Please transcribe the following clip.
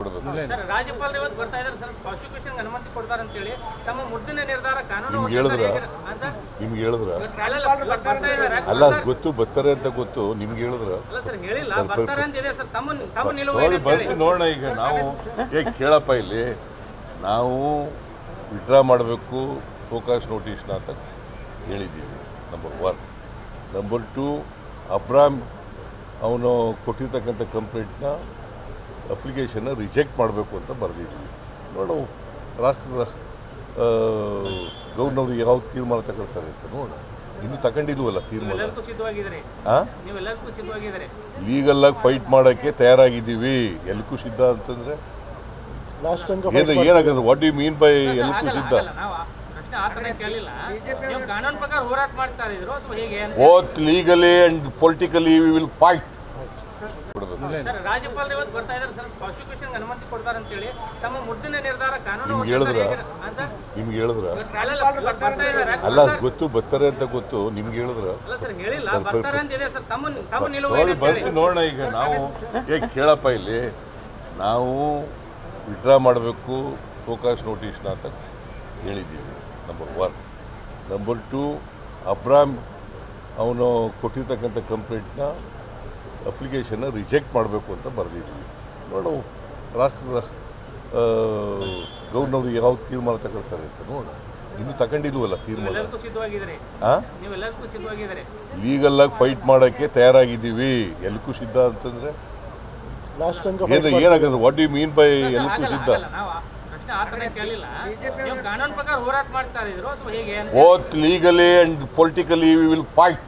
Sir ರಾಜ್ಯಪಾಲರು ಇವತ್ತು ಬರ್ತಾ ಇದ್ದಾರೆ ಸರ್ ಪ್ರಾಸಿಕ್ಯೂಷನ್ ಅನುಮತಿ ಕೊಡ್ತಾರೆ ಅಂತ ಹೇಳಿ ತಮ್ಮ ಮುದ್ದಿನ ನಿರ್ಧಾರ ಕಾನೂನು ನಿಮ್ಗೆ ಹೇಳಿದ್ರ ಅಲ್ಲ ಗೊತ್ತು ಬರ್ತಾರೆ ಅಂತ ಗೊತ್ತು ನಿಮ್ಗೆ ಹೇಳಿದ್ರ ಅಲ್ಲ ಸರ್ ಹೇಳಿಲ್ಲ ಬರ್ತಾರೆ ಅಂತ ಇದೆ ಸರ್ ತಮ್ಮ ನಿಲುವು ಬರ್ತೀನಿ ನೋಡೋಣ. ಈಗ ನಾವು ಕೇಳಪ್ಪ ಇಲ್ಲಿ ನಾವು ವಿಡ್ರಾ ಮಾಡಬೇಕು ಫೋಕಸ್ ನೋಟಿಸ್ನ ಅಂತ ಹೇಳಿದ್ದೀವಿ. ನಂಬರ್ 1. ನಂಬರ್ 2, ಅಬ್ರಾಮ್ ಅವನು ಕೊಟ್ಟಿರ್ತಕ್ಕಂಥ ಕಂಪ್ಲೇಂಟ್ನ ಅಪ್ಲಿಕೇಶನ್ನ ರಿಜೆಕ್ಟ್ ಮಾಡಬೇಕು ಅಂತ ಬರೆದಿದ್ವಿ. ನೋಡು ಗೌರ್ನವ್ರು ಯಾವ ತೀರ್ಮಾನ ತಗೊಳ್ತಾರೆ ಅಂತ ನೋಡೋಣ. ಇನ್ನೂ ತಗೊಂಡಿಲ್ವಲ್ಲ ತೀರ್ಮಾನ. ಲೀಗಲ್ಲಾಗಿ ಫೈಟ್ ಮಾಡೋಕ್ಕೆ ತಯಾರಾಗಿದ್ದೀವಿ. ಎಲ್ಲಕ್ಕೂ ಸಿದ್ಧ ಅಂತಂದರೆ ಏನಾಗಂದ್ರೆ ವಾಟ್ ಯು ಮೀನ್ ಬೈ ಎಲ್ಲಕ್ಕೂ ಸಿದ್ಧ? Both legally and politically we will fight. ರಾಜ್ಯಪಾಲರು ಇವತ್ತು ಬರ್ತಾ ಇದ್ದಾರೆ ಸರ್ ಪ್ರಾಸಿಕ್ಯೂಷನ್ ಅನುಮತಿ ಕೊಡ್ತಾರೆ ಅಂತ ಹೇಳಿ ತಮ್ಮ ಮುದ್ದಿನ ನಿರ್ಧಾರ ಕಾನೂನು ನಿಮ್ಗೆ ಹೇಳಿದ್ರ ಅಲ್ಲ ಗೊತ್ತು ಬರ್ತಾರೆ ಅಂತ ಗೊತ್ತು ನಿಮ್ಗೆ ಹೇಳಿದ್ರ ಅಲ್ಲ ಸರ್ ಹೇಳಿಲ್ಲ ಬರ್ತಾರೆ ಅಂತ ಇದೆ ಸರ್ ತಮ್ಮ ನಿಲುವು ಬರ್ತೀನಿ ನೋಡೋಣ. ಈಗ ನಾವು ಕೇಳಪ್ಪ ಇಲ್ಲಿ ನಾವು ವಿಡ್ರಾ ಮಾಡಬೇಕು ಫೋಕಸ್ ನೋಟಿಸ್ನ ಅಂತ ಹೇಳಿದ್ದೀವಿ. ನಂಬರ್ 1. ನಂಬರ್ 2, ಅಬ್ರಾಮ್ ಅವನು ಕೊಟ್ಟಿರ್ತಕ್ಕಂಥ ಕಂಪ್ಲೇಂಟ್ನ ಅಪ್ಲಿಕೇಶನ್ನ ರಿಜೆಕ್ಟ್ ಮಾಡಬೇಕು ಅಂತ ಬರೆದಿದ್ವಿ. ನೋಡು ಗೌರ್ನವ್ರು ಯಾವ ತೀರ್ಮಾನ ತಗೊಳ್ತಾರೆ ಅಂತ ನೋಡೋಣ. ಇನ್ನೂ ತಗೊಂಡಿಲ್ವಲ್ಲ ತೀರ್ಮಾನ. ಲೀಗಲ್ಲಾಗಿ ಫೈಟ್ ಮಾಡೋಕ್ಕೆ ತಯಾರಾಗಿದ್ದೀವಿ. ಎಲ್ಲಕ್ಕೂ ಸಿದ್ಧ ಅಂತಂದರೆ ಏನಾಗಂದ್ರೆ ವಾಟ್ ಯು ಮೀನ್ ಬೈ ಎಲ್ಲಕ್ಕೂ ಸಿದ್ಧ? Both legally and politically we will fight.